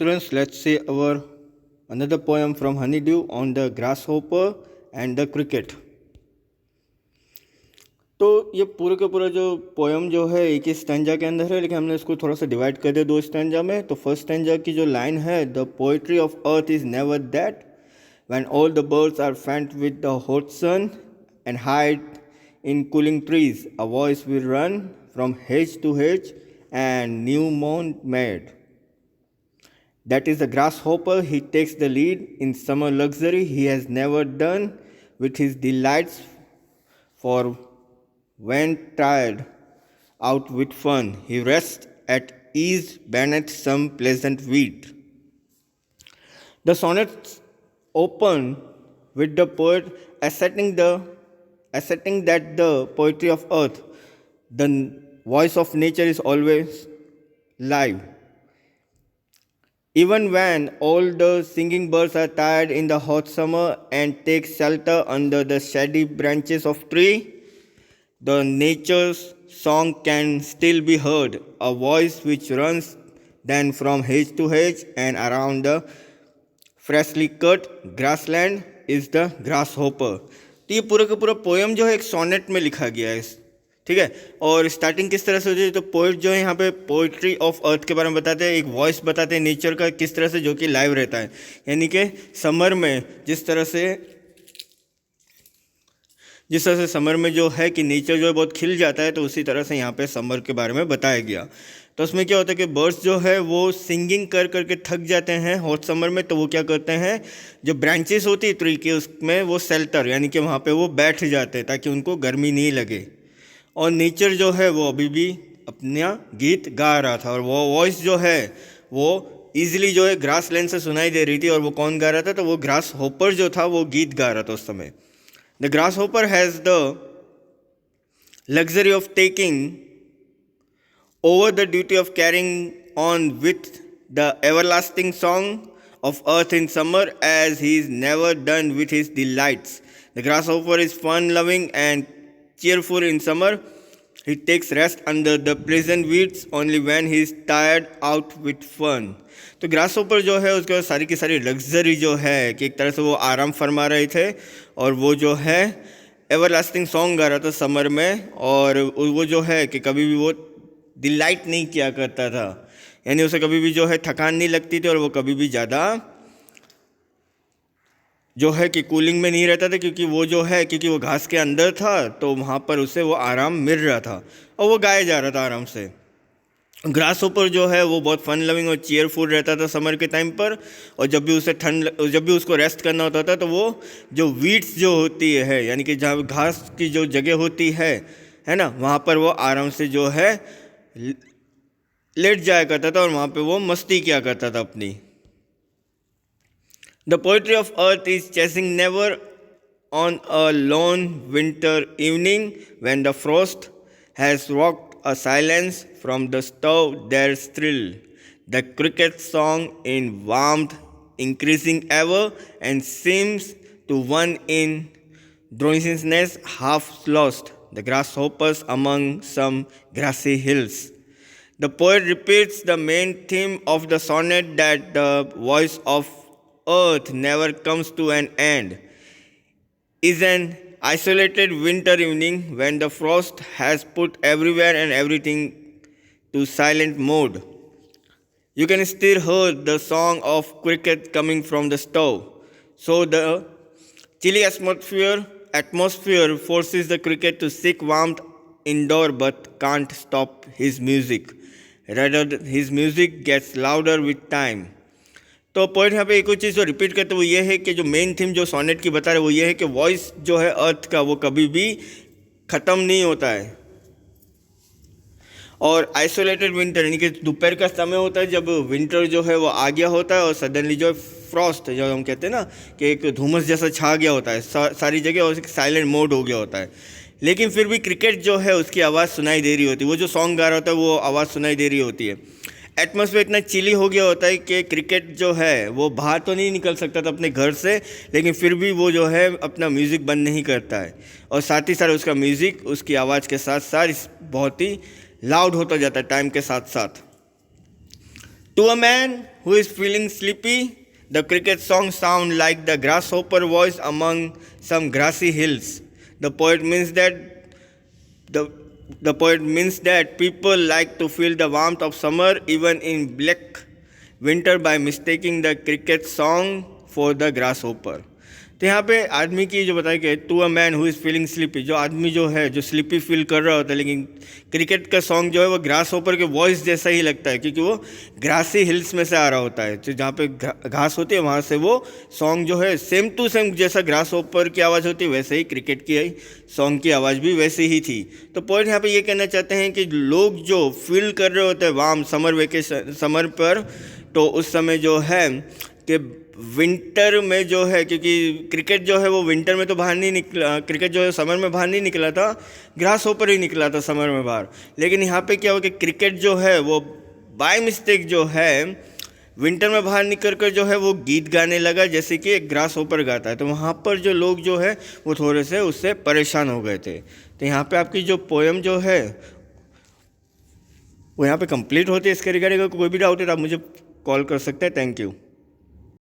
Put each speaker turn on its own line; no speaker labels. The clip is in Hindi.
Students, let's see our another poem from Honeydew on the grasshopper and the cricket. तो ये पूरा का पूरा जो पोएम जो है एक ही स्टैंजा के अंदर है, लेकिन हमने इसको थोड़ा सा डिवाइड कर दिया दो स्टैंजा में. तो फर्स्ट स्टैंजा की जो लाइन है, the poetry of earth is never dead when all the birds are faint with the hot sun and hide in cooling trees, a voice will run from hedge to hedge and new मॉर्न mead. That is the grasshopper, he takes the lead in summer luxury he has never done with his delights, for when tired out with fun, he rests at ease beneath some pleasant weed. The sonnets open with the poet asserting that the poetry of earth, the voice of nature, is always live. Even when all the singing birds are tired in the hot summer and take shelter under the shady branches of tree, the nature's song can still be heard, a voice which runs then from hedge to hedge and around the freshly cut grassland is the grasshopper. तो ये पूरा का पूरा पोएम जो है एक सोनेट में लिखा गया है, ठीक है. और स्टार्टिंग किस तरह से होती है, तो पोइट जो है यहाँ पे पोइट्री ऑफ अर्थ के बारे में बताते हैं, एक वॉइस बताते हैं नेचर का किस तरह से जो कि लाइव रहता है. यानी कि समर में जिस तरह से समर में जो है कि नेचर जो है बहुत खिल जाता है, तो उसी तरह से यहाँ पे समर के बारे में बताया गया. तो उसमें क्या होता है कि बर्ड्स जो है वो सिंगिंग कर करके थक जाते हैं हॉट समर में, तो वो क्या करते हैं, जो ब्रांचेस होती है ट्री की उसमें वो शेल्टर यानी कि वहाँ पे वो बैठ जाते हैं ताकि उनको गर्मी नहीं लगे. और नेचर जो है वो अभी भी अपना गीत गा रहा था, और वो वॉइस जो है वो ईजिली जो है ग्रास लैंड से सुनाई दे रही थी. और वो कौन गा रहा था, तो वो ग्रास होपर जो था वो गीत गा रहा था उस समय. The grass hopper has the luxury of taking over the duty of carrying on with the everlasting song of earth in summer, as he is never done with his delights. The grasshopper is fun-loving and cheerful in summer. He takes rest under the pleasant weeds only when he is tired out with fun. तो ग्रासहोपर जो है उसके सारी की सारी लग्जरी जो है कि एक तरह से वो आराम फरमा रहे थे, और वो जो है एवरलास्टिंग सॉन्ग गा रहा था समर में. और वो जो है कि कभी भी वो डिलाइट नहीं किया करता था, यानी उसे कभी भी जो है थकान नहीं लगती थी, और वो कभी भी ज़्यादा जो है कि कूलिंग में नहीं रहता था, क्योंकि वो घास के अंदर था, तो वहाँ पर उसे वो आराम मिल रहा था और वो गाया जा रहा था आराम से. ग्रास होपर जो है वो बहुत फन लविंग और चीयरफुल रहता था समर के टाइम पर. और जब भी उसको रेस्ट करना होता था, तो वो जो वीड्स जो होती है यानी कि जहाँ घास की जो जगह होती है ना, वहाँ पर वो आराम से जो है लेट जाया करता था और वहाँ पे वो मस्ती किया करता था अपनी. The poetry of earth is ceasing never on a lone winter evening when the frost has wrought a silence from the stove there shrill, the cricket song in warmth increasing ever and seems to one in drowsiness half lost, the grasshoppers among some grassy hills. The poet repeats the main theme of the sonnet, that the voice of earth never comes to an end. Is an isolated winter evening when the frost has put everywhere and everything to silent mode. You can still hear the song of cricket coming from the stove. So the chilly atmosphere forces the cricket to seek warmth indoor, but can't stop his music. Rather, his music gets louder with time. तो पोइट यहाँ पे एक और चीज़ जो रिपीट करते वो ये है कि जो मेन थीम जो सोनेट की बता रहे वो ये है कि वॉइस जो है अर्थ का वो कभी भी ख़त्म नहीं होता है. और आइसोलेटेड विंटर यानी कि दोपहर का समय होता है जब विंटर जो है वो आ गया होता है, और सडनली जो फ्रॉस्ट जो हम कहते हैं ना कि एक धुमस जैसा छा गया होता है सारी जगह, और साइलेंट मोड हो गया होता है. लेकिन फिर भी क्रिकेट जो है उसकी आवाज़ सुनाई दे रही होती है, वो जो सॉन्ग गा रहा होता है वो आवाज़ सुनाई दे रही होती है. एटमॉस्फेयर इतना चिली हो गया होता है कि क्रिकेट जो है वो बाहर तो नहीं निकल सकता था अपने घर से, लेकिन फिर भी वो जो है अपना म्यूज़िक बंद नहीं करता है, और साथ ही साथ उसका म्यूज़िक उसकी आवाज़ के साथ साथ बहुत ही लाउड होता जाता है टाइम के साथ साथ. To a man who is feeling sleepy, the cricket song sounds like the grasshopper voice among some grassy hills. The poet means that the, the poet means that people like to feel the warmth of summer even in black winter by mistaking the cricket song for the grasshopper. तो यहाँ पे आदमी की जो बताया कि to a man who is feeling sleepy, जो आदमी जो है जो स्लीपी फील कर रहा होता है, लेकिन क्रिकेट का सॉन्ग जो है वो ग्रास होपर के वॉइस जैसा ही लगता है, क्योंकि वो ग्रासी हिल्स में से आ रहा होता है, तो जहाँ पे घास होती है वहाँ से वो सॉन्ग जो है सेम टू सेम जैसा ग्रास होपर की आवाज़ होती है वैसे ही क्रिकेट की सॉन्ग की आवाज़ भी वैसी ही थी। तो पॉइंट यहाँ पे ये कहना चाहते हैं कि लोग जो फील कर रहे होते हैं वार्म समर वेकेशन समर पर, तो उस समय जो है कि विंटर में जो है, क्योंकि क्रिकेट जो है वो विंटर में तो बाहर नहीं निकला, क्रिकेट जो है समर में बाहर नहीं निकला था, ग्रास होपर ही निकला था समर में बाहर। लेकिन यहाँ पे क्या हो कि क्रिकेट जो है वो बाय मिस्टेक जो है विंटर में बाहर निकल कर जो है वो गीत गाने लगा जैसे कि एक ग्रास होपर गाता है। तो वहाँ पर जो लोग जो है वो थोड़े से उससे परेशान हो गए थे। तो यहाँ पे आपकी जो पोएम जो है वो यहाँ पे कंप्लीट होती है। इसके रिगार्डिंग अगर कोई भी डाउट है तो आप मुझे कॉल कर सकते हैं। Thank you.